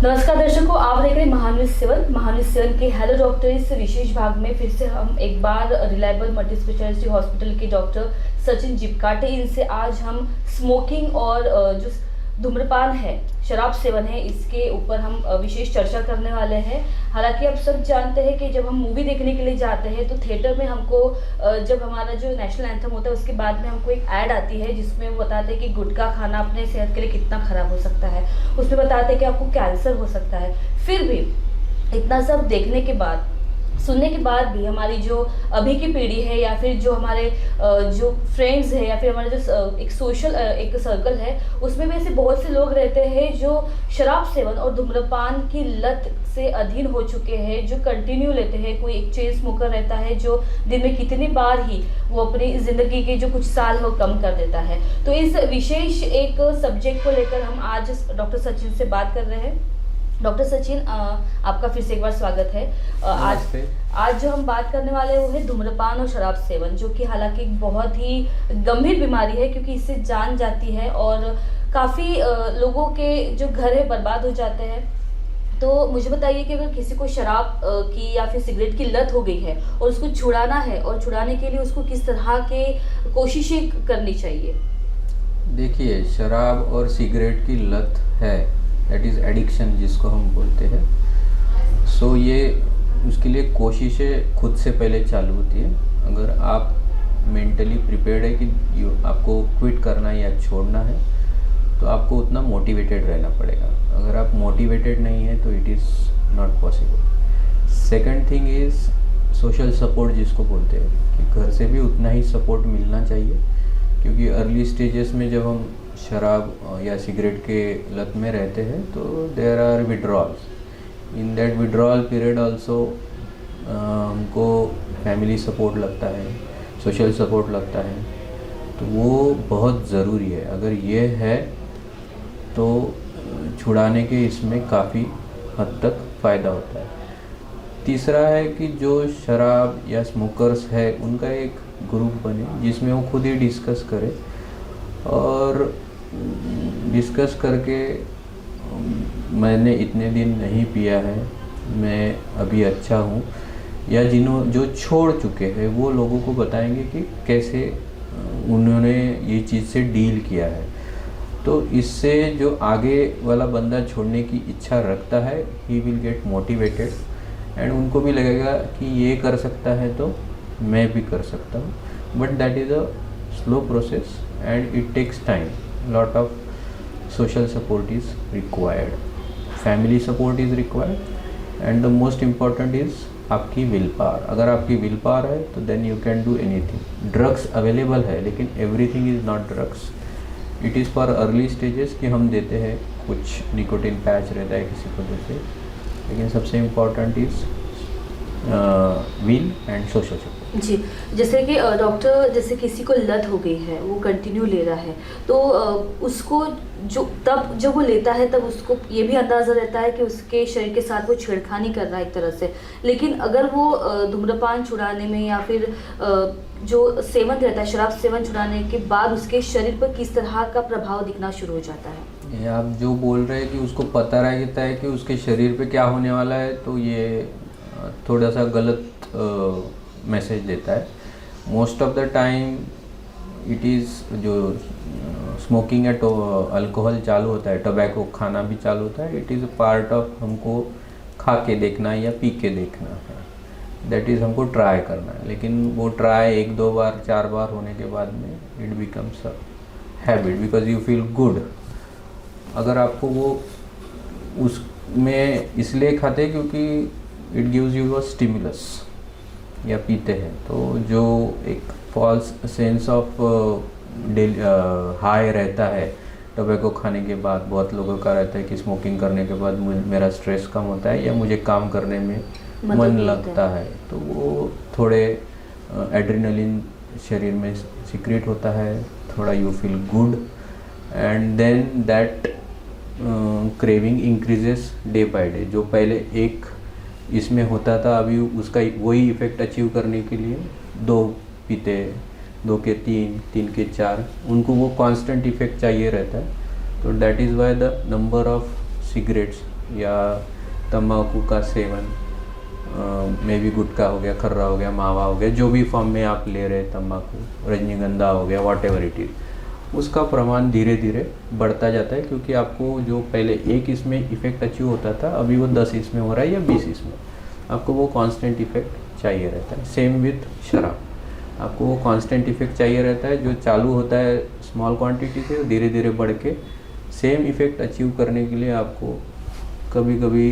नमस्कार दर्शकों, आप देख रहे हैं महान्यूज 7 के हेलो डॉक्टर। इस विशेष भाग में फिर से हम एक बार रिलायबल मल्टी स्पेशलिटी हॉस्पिटल के डॉक्टर सचिन जिपकाटे, इनसे आज हम स्मोकिंग और जो धूम्रपान है, शराब सेवन है, इसके ऊपर हम विशेष चर्चा करने वाले हैं। हालांकि आप सब जानते हैं कि जब हम मूवी देखने के लिए जाते हैं तो थिएटर में हमको जब हमारा जो नेशनल एंथम होता है उसके बाद में हमको एक ऐड आती है जिसमें वो बताते हैं कि गुटखा खाना अपने सेहत के लिए कितना खराब हो सकता है। उसमें बताते हैं कि आपको कैंसर हो सकता है। फिर भी इतना सब देखने के बाद, सुनने के बाद भी हमारी जो अभी की पीढ़ी है या फिर जो हमारे जो फ्रेंड्स है या फिर हमारे जो एक सोशल एक सर्कल है, उसमें भी ऐसे बहुत से लोग रहते हैं जो शराब सेवन और धूम्रपान की लत से अधीन हो चुके हैं, जो कंटिन्यू लेते हैं। कोई एक चेन स्मोकर रहता है जो दिन में कितनी बार ही वो अपनी ज़िंदगी के जो कुछ साल है वो कम कर देता है। तो इस विशेष एक सब्जेक्ट को लेकर हम आज डॉक्टर सचिन से बात कर रहे हैं। डॉक्टर सचिन, आपका फिर से एक बार स्वागत है। आज जो हम बात करने वाले हैं वो है धूम्रपान और शराब सेवन, जो कि हालांकि एक बहुत ही गंभीर बीमारी है क्योंकि इससे जान जाती है और काफ़ी लोगों के जो घर है बर्बाद हो जाते हैं। तो मुझे बताइए कि अगर किसी को शराब की या फिर सिगरेट की लत हो गई है और उसको छुड़ाना है, और छुड़ाने के लिए उसको किस तरह के कोशिशें करनी चाहिए? देखिए, शराब और सिगरेट की लत है, दैट इज़ एडिक्शन जिसको हम बोलते हैं। सो ये उसके लिए कोशिशें खुद से पहले चालू होती है। अगर आप मेंटली प्रिपेयर्ड है कि आपको क्विट करना है या छोड़ना है, तो आपको उतना मोटिवेटेड रहना पड़ेगा। अगर आप मोटिवेटेड नहीं है तो it is not possible. Second thing is social support जिसको बोलते हैं, कि घर से भी उतना ही सपोर्ट मिलना चाहिए, क्योंकि अर्ली स्टेजेस में जब हम शराब या सिगरेट के लत में रहते हैं तो there are withdrawals. In that withdrawal period also हमको फैमिली सपोर्ट लगता है, सोशल सपोर्ट लगता है, तो वो बहुत ज़रूरी है। अगर ये है तो छुड़ाने के इसमें काफ़ी हद तक फ़ायदा होता है। तीसरा है कि जो शराब या स्मोकर्स है उनका एक ग्रुप बने जिसमें वो खुद ही डिस्कस करे, और डिस्कस करके मैंने इतने दिन नहीं पिया है, मैं अभी अच्छा हूँ, या जो छोड़ चुके हैं वो लोगों को बताएंगे कि कैसे उन्होंने ये चीज़ से डील किया है। तो इससे जो आगे वाला बंदा छोड़ने की इच्छा रखता है, he will get motivated, and उनको भी लगेगा कि ये कर सकता है तो मैं भी कर सकता हूँ। But that is a slow process and it takes time. Lot of social support is required, family support is required, and the most important is आपकी विल पावर। अगर आपकी विल पावर है तो then you can do anything. Drugs available है लेकिन everything is not drugs. It is for early stages कि हम देते हैं, कुछ निकोटिन पैच रहता है किसी को देते, लेकिन सबसे important is will and social support. जी, जैसे कि डॉक्टर, जैसे किसी को लत हो गई है, वो कंटिन्यू ले रहा है, तो उसको जब वो लेता है तब उसको ये भी अंदाज़ा रहता है कि उसके शरीर के साथ वो छेड़खानी कर रहा है एक तरह से। लेकिन अगर वो धूम्रपान छुड़ाने में या फिर जो सेवन रहता है, शराब सेवन छुड़ाने के बाद उसके शरीर पर किस तरह का प्रभाव दिखना शुरू हो जाता है? ये आप जो बोल रहे हैं कि उसको पता रहता है कि उसके शरीर पे क्या होने वाला है, तो ये थोड़ा सा गलत मैसेज देता है। Most of the time it is जो स्मोकिंग या अल्कोहल चालू होता है, टोबैको खाना भी चालू होता है, it is a part of हमको खा के देखना या पी के देखना है, दैट इज़ हमको ट्राई करना है। लेकिन वो ट्राई 1-2 बार 4 बार होने के बाद में it becomes a habit, because you feel good. अगर आपको वो उसमें इसलिए खाते क्योंकि it gives you a stimulus, या पीते हैं, तो जो एक फॉल्स सेंस ऑफ हाई रहता है टोबैको खाने के बाद, बहुत लोगों का रहता है कि स्मोकिंग करने के बाद मेरा स्ट्रेस कम होता है या मुझे काम करने में मन लगता है, तो वो थोड़े एड्रेनलिन शरीर में सीक्रेट होता है, थोड़ा you feel good, and then that craving increases day by day. जो पहले एक इसमें होता था, अभी उसका वही इफ़ेक्ट अचीव करने के लिए 2 पीते, 2 के 3, 3 के 4, उनको वो कांस्टेंट इफ़ेक्ट चाहिए रहता है। तो that is why the number of cigarettes या तंबाकू का सेवन, मे भी गुटखा हो गया, खर्रा हो गया, मावा हो गया, जो भी फॉर्म में आप ले रहे तंबाकू, रजनीगंधा हो गया, वॉट एवर इट इज़, उसका प्रमाण धीरे धीरे बढ़ता जाता है, क्योंकि आपको जो पहले एक इसमें इफ़ेक्ट अचीव होता था, अभी वो 10 इसमें हो रहा है या 20 इसमें, आपको वो कांस्टेंट इफ़ेक्ट चाहिए रहता है। सेम विथ शराब, आपको वो कांस्टेंट इफ़ेक्ट चाहिए रहता है, जो चालू होता है स्मॉल क्वांटिटी से, धीरे धीरे बढ़ के सेम इफ़ेक्ट अचीव करने के लिए आपको कभी कभी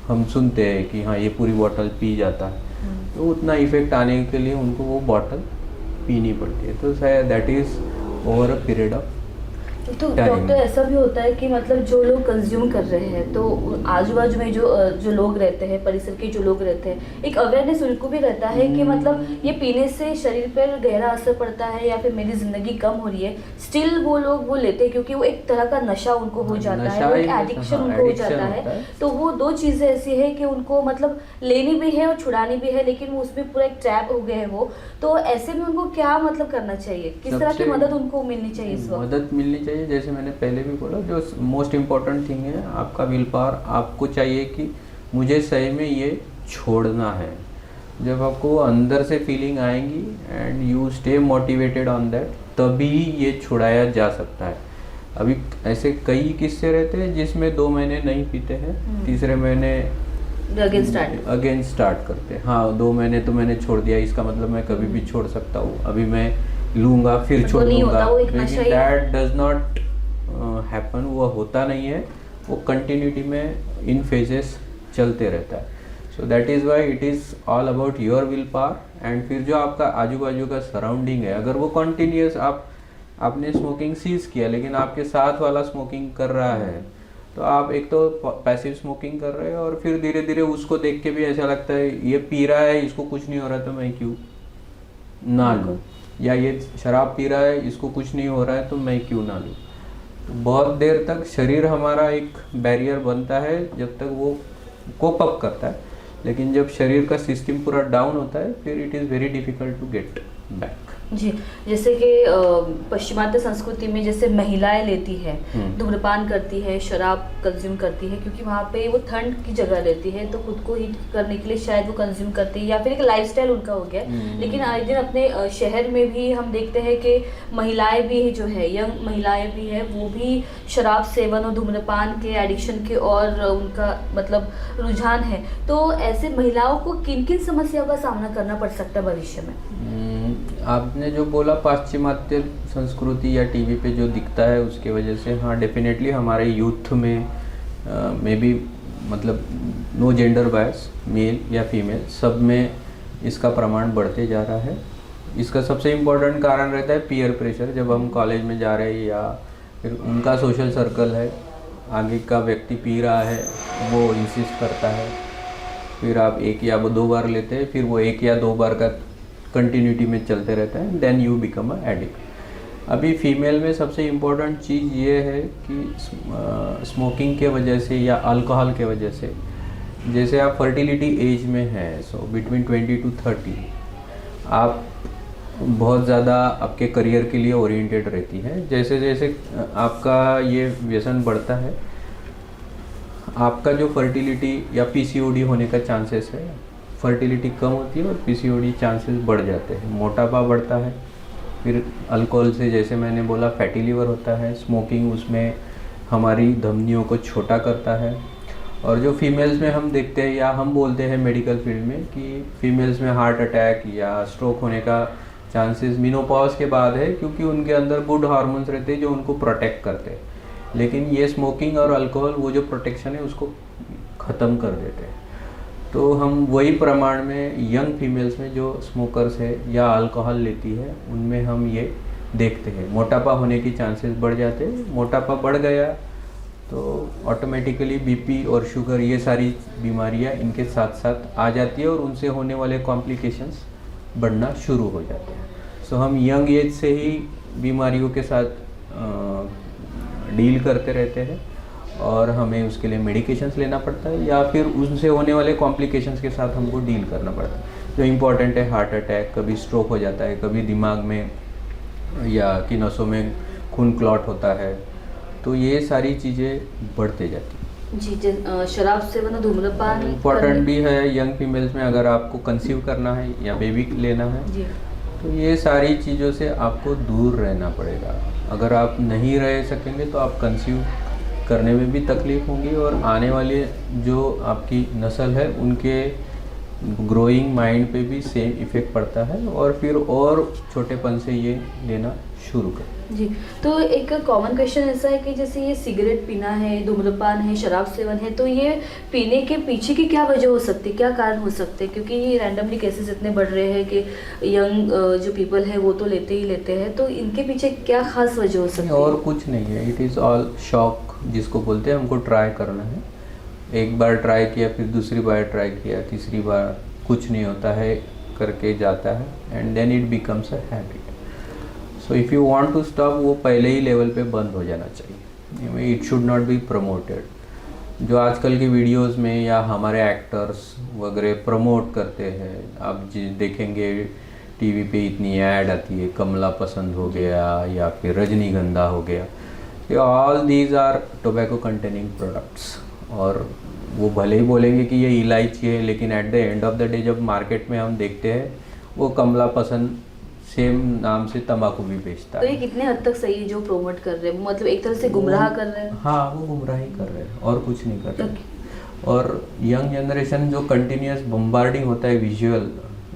हम सुनते हैं कि हाँ ये पूरी बॉटल पी जाता है, तो उतना इफ़ेक्ट आने के लिए उनको वो बॉटल पीनी पड़ती है। तो शायद that is over a period of तो डॉक्टर ऐसा भी होता है कि मतलब जो लोग कंज्यूम कर रहे हैं, तो आजू बाजू में जो लोग रहते हैं, परिसर के जो लोग रहते हैं, एक अवेयरनेस उनको भी रहता है कि मतलब ये पीने से शरीर पर गहरा असर पड़ता है या फिर मेरी ज़िंदगी कम हो रही है, स्टिल वो लोग वो लेते हैं क्योंकि वो एक तरह का नशा उनको हो जाता है, वो एक एडिक्शन उनको हो जाता है। तो वो दो चीज़ें ऐसी है कि उनको मतलब लेनी भी है और छुड़ानी भी है, लेकिन वो उसमें पूरा एक ट्रैप हो गए हैं वो। तो ऐसे में उनको क्या मतलब करना चाहिए, किस तरह की मदद उनको मिलनी चाहिए इस वक्त? मदद मिलनी चाहिए, जैसे मैंने पहले भी बोला, जो मोस्ट इम्पॉर्टेंट थिंग है आपका विल पावर। आपको चाहिए कि मुझे सही में ये छोड़ना है। जब आपको वो अंदर से फीलिंग आएंगी and you stay motivated on that, तभी ये छुड़ाया जा सकता है। अभी ऐसे कई किस्से रहते हैं जिसमें 2 महीने नहीं पीते हैं, तीसरे महीने अगेन स्टार्ट करते हैं। हाँ 2 महीने तो मैंने छोड़ दिया, इसका मतलब मैं कभी भी छोड़ सकता हूँ, अभी मैं लूँगा फिर छोड़ दूँगा, लेकिन दैट डज नॉट हैपन। वो होता नहीं है, वो कंटिन्यूटी में इन फेजेस चलते रहता है। So that is why it is all about your will power. And फिर जो आपका आजू बाजू का सराउंडिंग है, अगर वो कंटिन्यूस आपने स्मोकिंग सीज किया लेकिन आपके साथ वाला स्मोकिंग कर रहा है, तो आप एक तो पैसिव स्मोकिंग कर रहे हो, और फिर धीरे धीरे उसको देख के भी ऐसा लगता है ये पी रहा है, इसको कुछ नहीं हो रहा तो मैं क्यों ना लूँ, या ये शराब पी रहा है, इसको कुछ नहीं हो रहा है तो मैं क्यों ना लूँ। तो बहुत देर तक शरीर हमारा एक बैरियर बनता है जब तक वो कोप अप करता है, लेकिन जब शरीर का सिस्टम पूरा डाउन होता है फिर it is very difficult to get back. जी, जैसे कि पश्चिमात्य संस्कृति में जैसे महिलाएं लेती है, धूम्रपान करती है, शराब कंज्यूम करती है, क्योंकि वहाँ पे वो ठंड की जगह रहती है, तो खुद को हीट करने के लिए शायद वो कंज्यूम करती है, या फिर एक लाइफस्टाइल उनका हो गया। लेकिन आए दिन अपने शहर में भी हम देखते हैं कि महिलाएं भी जो है, यंग महिलाएं भी है, वो भी शराब सेवन और धूम्रपान के एडिक्शन के और उनका मतलब रुझान है। तो ऐसे महिलाओं को किन किन समस्याओं का सामना करना पड़ सकता है भविष्य में? आपने जो बोला पाश्चिमात्य संस्कृति या टीवी पे जो दिखता है उसके वजह से, हाँ डेफिनेटली हमारे यूथ में भी मतलब नो जेंडर बायस, मेल या फीमेल, सब में इसका प्रमाण बढ़ते जा रहा है। इसका सबसे इम्पोर्टेंट कारण रहता है पीयर प्रेशर। जब हम कॉलेज में जा रहे हैं या फिर उनका सोशल सर्कल है, आगे का व्यक्ति पी रहा है, वो इंसिस्ट करता है, फिर आप 1 या 2 बार लेते हैं, फिर वो 1 या 2 बार का कंटिन्यूटी में चलते रहता है, then you become a addict. अभी फीमेल में सबसे इम्पोर्टेंट चीज़ ये है कि स्मोकिंग के वजह से या अल्कोहल के वजह से, जैसे आप फर्टिलिटी एज में हैं, सो बिटवीन 20 to 30 आप बहुत ज़्यादा आपके करियर के लिए ओरिएंटेड रहती है। जैसे जैसे आपका ये व्यसन बढ़ता है, आपका जो फर्टिलिटी या पीसीओडी होने का चांसेस है, फर्टिलिटी कम होती है और पीसीओडी चांसेस बढ़ जाते हैं, मोटापा बढ़ता है। फिर अल्कोहल से, जैसे मैंने बोला, फैटी लिवर होता है। स्मोकिंग उसमें हमारी धमनियों को छोटा करता है। और जो फीमेल्स में हम देखते हैं या हम बोलते हैं मेडिकल फील्ड में कि फीमेल्स में हार्ट अटैक या स्ट्रोक होने का चांसेस मेनोपॉज के बाद है, क्योंकि उनके अंदर गुड हार्मोन्स रहते हैं जो उनको प्रोटेक्ट करते हैं। लेकिन ये स्मोकिंग और अल्कोहल वो जो प्रोटेक्शन है उसको ख़त्म कर देते हैं। तो हम वही प्रमाण में यंग फीमेल्स में जो स्मोकर्स है या अल्कोहल लेती है, उनमें हम ये देखते हैं, मोटापा होने की चांसेस बढ़ जाते हैं। मोटापा बढ़ गया तो ऑटोमेटिकली बीपी और शुगर, ये सारी बीमारियां इनके साथ साथ आ जाती है और उनसे होने वाले कॉम्प्लिकेशंस बढ़ना शुरू हो जाते हैं। सो हम यंग एज से ही बीमारियों के साथ डील करते रहते हैं और हमें उसके लिए मेडिकेशंस लेना पड़ता है या फिर उनसे होने वाले कॉम्प्लिकेशंस के साथ हमको डील करना पड़ता है। जो इम्पोर्टेंट है, हार्ट अटैक, कभी स्ट्रोक हो जाता है, कभी दिमाग में या कि नसों में खून क्लॉट होता है, तो ये सारी चीज़ें बढ़ते जाती हैं। जी, शराब सेवन और धूम्रपान इम्पोर्टेंट भी है यंग फीमेल्स में, अगर आपको कंसीव करना है या बेबी लेना है जी तो ये सारी चीज़ों से आपको दूर रहना पड़ेगा। अगर आप नहीं रह सकेंगे तो आप कंसीव करने में भी तकलीफ़ होंगी और आने वाले जो आपकी नस्ल है उनके ग्रोइंग माइंड पे भी सेम इफ़ेक्ट पड़ता है और फिर और छोटेपन से ये लेना शुरू कर। जी, तो एक कॉमन क्वेश्चन ऐसा है कि जैसे ये सिगरेट पीना है, धूम्रपान है, शराब सेवन है, तो ये पीने के पीछे की क्या वजह हो सकती है, क्या कारण हो सकते हैं? क्योंकि ये रैंडमली केसेस इतने बढ़ रहे हैं कि यंग जो पीपल है वो तो लेते ही लेते हैं, तो इनके पीछे क्या खास वजह हो सकती है? और कुछ नहीं है, इट इज़ ऑल शॉक जिसको बोलते हैं। हमको ट्राई करना है, एक बार ट्राई किया, फिर दूसरी बार ट्राई किया, तीसरी बार कुछ नहीं होता है करके जाता है and then it becomes a habit. So if you want to stop, वो पहले ही लेवल पे बंद हो जाना चाहिए। It should not be promoted. जो आजकल की वीडियोस में या हमारे एक्टर्स वगैरह प्रमोट करते हैं, आप देखेंगे टीवी पे इतनी ऐड आती है, कमला पसंद हो गया या फिर रजनीगंधा हो गया, ये all these are tobacco containing products. और वो भले ही बोलेंगे कि ये इलायची है, लेकिन at the end of the day जब मार्केट में हम देखते हैं वो कमला पसंद सेम नाम से तंबाकू भी बेचता तो है। ये कितने हद तक सही है जो प्रमोट कर रहे हैं? मतलब एक तरह से गुमराह कर रहे हैं। हाँ, वो गुमराही कर रहे हैं और कुछ नहीं कर रहे। और यंग जनरेशन जो कंटिन्यूस बम्बार्डिंग होता है विजुअल,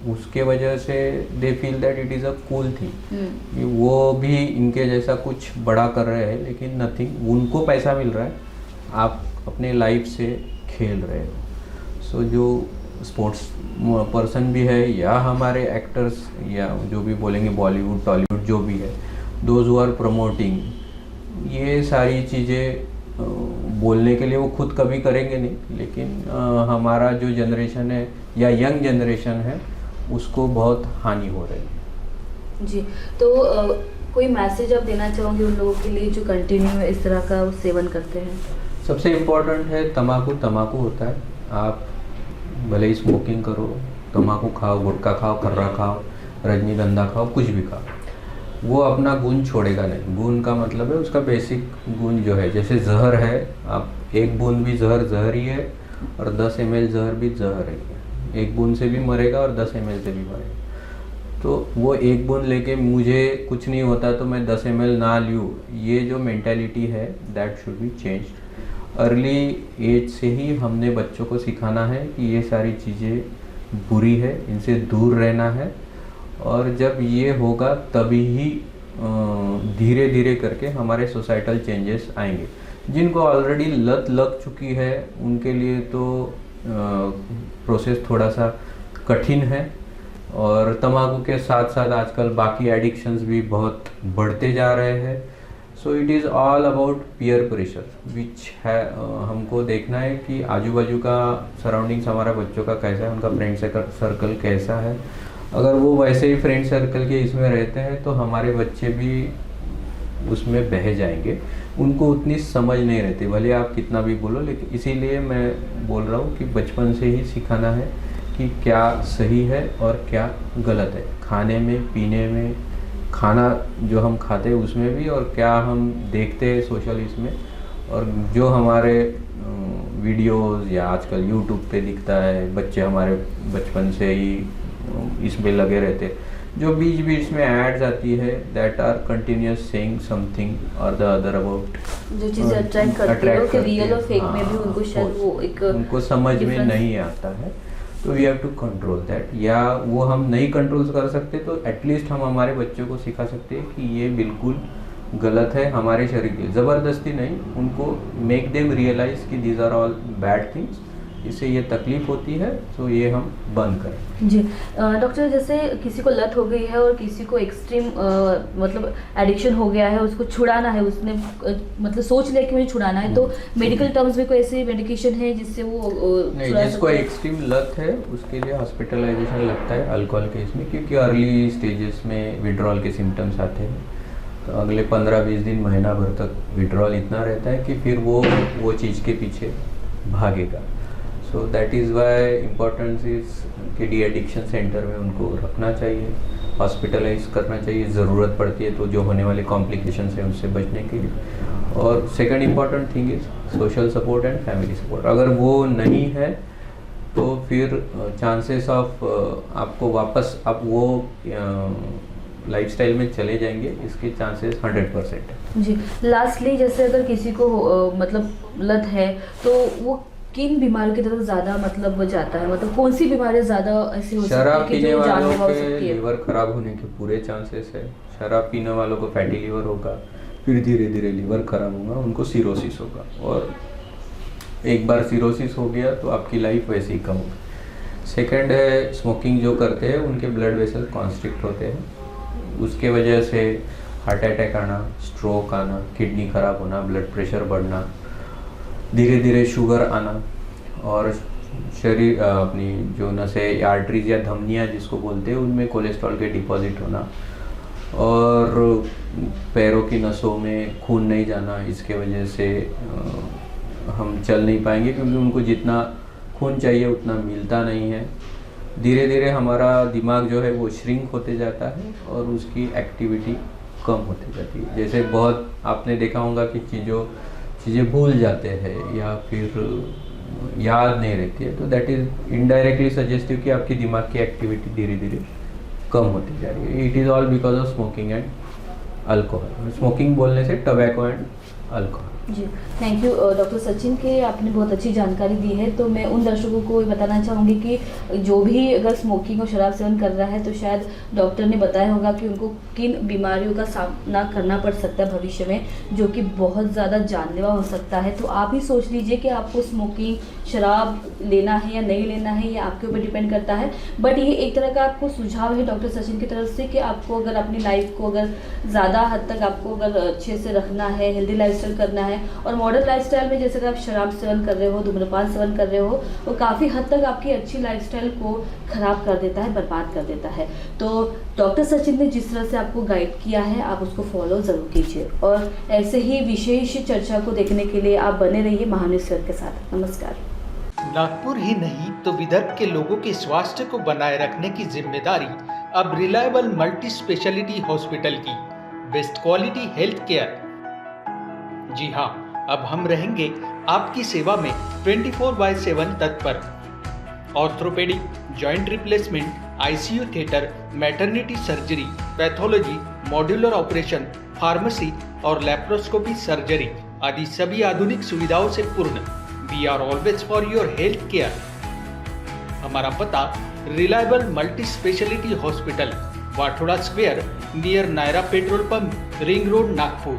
उसके वजह से they feel that it is a cool thing. वो भी इनके जैसा कुछ बड़ा कर रहे हैं, लेकिन नथिंग, उनको पैसा मिल रहा है, आप अपने लाइफ से खेल रहे हो। सो जो स्पोर्ट्स पर्सन भी है या हमारे एक्टर्स या जो भी बोलेंगे बॉलीवुड टॉलीवुड जो भी है, दोज हु आर प्रमोटिंग, ये सारी चीज़ें बोलने के लिए वो खुद कभी करेंगे नहीं, लेकिन हमारा जो जनरेशन है या यंग जनरेशन है उसको बहुत हानि हो रही है। जी, तो कोई मैसेज आप देना चाहोगे उन लोगों के लिए जो कंटिन्यू इस तरह का सेवन करते हैं? सबसे इम्पोर्टेंट है तंबाकू होता है। आप भले ही स्मोकिंग करो, तंबाकू खाओ, गुटखा खाओ, कर्रा खाओ, रजनीगंधा खाओ, कुछ भी खाओ, वो अपना गुण छोड़ेगा नहीं। गुण का मतलब है उसका बेसिक गुण जो है, जैसे जहर है, आप एक बूंद भी जहर ही है और 10 ml जहर भी जहर है। एक बूंद से भी मरेगा और 10 ml से भी मरेगा। तो वो एक बूंद लेके मुझे कुछ नहीं होता तो मैं 10 ml ना लूँ, ये जो मेंटालिटी है that should be changed. Early age से ही हमने बच्चों को सिखाना है कि ये सारी चीज़ें बुरी है, इनसे दूर रहना है, और जब ये होगा तभी ही धीरे धीरे करके हमारे सोसाइटल चेंजेस आएंगे। जिनको ऑलरेडी लत लग चुकी है उनके लिए तो प्रोसेस थोड़ा सा कठिन है, और तंबाकू के साथ साथ आजकल बाकी एडिक्शंस भी बहुत बढ़ते जा रहे हैं। So it is all about peer pressure which है। हमको देखना है कि आजू बाजू का सराउंडिंग्स हमारा बच्चों का कैसा है, उनका फ्रेंड सर्कल कैसा है। अगर वो वैसे ही फ्रेंड सर्कल के इसमें रहते हैं तो हमारे बच्चे भी उसमें बह जाएंगे। उनको उतनी समझ नहीं रहती, भले आप कितना भी बोलो, लेकिन इसीलिए मैं बोल रहा हूँ कि बचपन से ही सिखाना है कि क्या सही है और क्या गलत है, खाने में, पीने में, खाना जो हम खाते हैं उसमें भी, और क्या हम देखते हैं सोशल इसमें, और जो हमारे वीडियोस या आजकल यूट्यूब पे दिखता है, बच्चे हमारे बचपन से ही इसमें लगे रहते हैं। जो बीच बीच में एड्स आती है that are continuous saying something और द अदर अबाउट, जो चीज़ें अट्रैक्ट करती है कि रियल और फेक में भी उनको शायद वो एक उनको समझ में नहीं आता है। तो we have to control that, या वो हम नहीं कंट्रोल कर सकते तो एटलीस्ट हम हमारे बच्चों को सिखा सकते हैं कि ये बिल्कुल गलत है हमारे शरीर के लिए। ज़बरदस्ती नहीं, उनको मेक देम रियलाइज कि these are all bad things, इससे ये तकलीफ होती है, तो ये हम बंद करें। जी डॉक्टर, जैसे किसी को लत हो गई है और किसी को एक्सट्रीम मतलब एडिक्शन हो गया है, उसको छुड़ाना है, उसने मतलब सोच लिया कि मुझे छुड़ाना है, तो मेडिकल टर्म्स में कोई ऐसी मेडिकेशन है जिससे वो नहीं, जिसको एक्सट्रीम लत है उसके लिए हॉस्पिटलाइजेशन लगता है अल्कोहल केस में, क्योंकि अर्ली स्टेजेस में विड्रॉल के सिम्टम्स आते हैं। तो अगले 15-20 दिन, महीना भर तक विड्रॉल इतना रहता है कि फिर वो चीज़ के पीछे भागेगा। So that is why importance is कि डी एडिक्शन सेंटर में उनको रखना चाहिए, हॉस्पिटलाइज करना चाहिए, ज़रूरत पड़ती है तो जो होने वाले कॉम्प्लिकेशंस हैं उससे बचने के लिए। और second important thing is social support and family support. अगर वो नहीं है तो फिर चांसेस ऑफ आपको वापस आप वो लाइफस्टाइल में चले जाएंगे, इसके चांसेस 100% है। जी, लास्टली जैसे अगर किसी को मतलब लत है तो वो किन बीमारियों की तरफ ज़्यादा मतलब जाता है, मतलब कौन सी बीमारियाँ ज़्यादा ऐसी हो सकती है शराब कि पीने जो वालों जानलेवा हो के सकती है? लीवर खराब होने के पूरे चांसेस है। शराब पीने वालों को फैटी लीवर होगा, फिर धीरे धीरे लीवर खराब होगा, उनको सिरोसिस होगा, और एक बार सिरोसिस हो गया तो आपकी लाइफ वैसे ही कम होगी। सेकंड है स्मोकिंग जो करते हैं उनके ब्लड वेसल कॉन्स्ट्रिक्ट होते हैं, उसके वजह से हार्ट अटैक आना, स्ट्रोक आना, किडनी खराब होना, ब्लड प्रेशर बढ़ना, धीरे धीरे शुगर आना, और शरीर अपनी जो नसें आर्टरीज या धमनियाँ जिसको बोलते हैं उनमें कोलेस्ट्रॉल के डिपॉजिट होना, और पैरों की नसों में खून नहीं जाना, इसके वजह से हम चल नहीं पाएंगे क्योंकि उनको जितना खून चाहिए उतना मिलता नहीं है। धीरे धीरे हमारा दिमाग जो है वो श्रिंक होते जाता है और उसकी एक्टिविटी कम होती जाती है। जैसे बहुत आपने देखा होगा कि चीज़ें भूल जाते हैं या फिर याद नहीं रहती है, तो दैट इज़ इनडायरेक्टली सजेस्टिव कि आपकी दिमाग की एक्टिविटी धीरे धीरे कम होती जा रही है। It is all because of smoking and alcohol. Smoking बोलने से टबैको एंड अल्कोहल। जी, थैंक यू डॉक्टर सचिन के, आपने बहुत अच्छी जानकारी दी है। तो मैं उन दर्शकों को ये बताना चाहूँगी कि जो भी अगर स्मोकिंग और शराब सेवन कर रहा है तो शायद डॉक्टर ने बताया होगा कि उनको किन बीमारियों का सामना करना पड़ सकता है भविष्य में, जो कि बहुत ज़्यादा जानलेवा हो सकता है। तो आप ही सोच लीजिए कि आपको स्मोकिंग शराब लेना है या नहीं लेना है, ये आपके ऊपर डिपेंड करता है। बट ये एक तरह का आपको सुझाव है डॉक्टर सचिन की तरफ से कि आपको अगर अपनी लाइफ को अगर ज़्यादा हद तक आपको अगर अच्छे से रखना है, हेल्दी लाइफस्टाइल करना है, और मॉडर्न लाइफस्टाइल में जैसे अगर आप शराब सेवन कर रहे हो, धूम्रपान सेवन कर रहे हो, वो काफ़ी हद तक आपकी अच्छी लाइफस्टाइल को ख़राब कर देता है, बर्बाद कर देता है। तो डॉक्टर सचिन ने जिस तरह से आपको गाइड किया है आप उसको फॉलो ज़रूर कीजिए, और ऐसे ही विशेष चर्चा को देखने के लिए आप बने रहिए महान्यूज़ स्वर के साथ। नमस्कार। नागपुर ही नहीं तो विदर्भ के लोगों के स्वास्थ्य को बनाए रखने की जिम्मेदारी अब रिलायबल मल्टी स्पेशलिटी हॉस्पिटल की, बेस्ट क्वालिटी हेल्थ केयर। जी हाँ, अब हम रहेंगे आपकी सेवा में 24/7 तत्पर। Orthopaedic, joint replacement, ICU theatre, maternity surgery, pathology, modular operation, pharmacy और लैप्रोस्कोपी सर्जरी आदि सभी आधुनिक सुविधाओं से पूर्ण। We are always for your health care. हमारा पता reliable multi speciality hospital, Wathoda square, near Nayara petrol pump, ring road, Nagpur.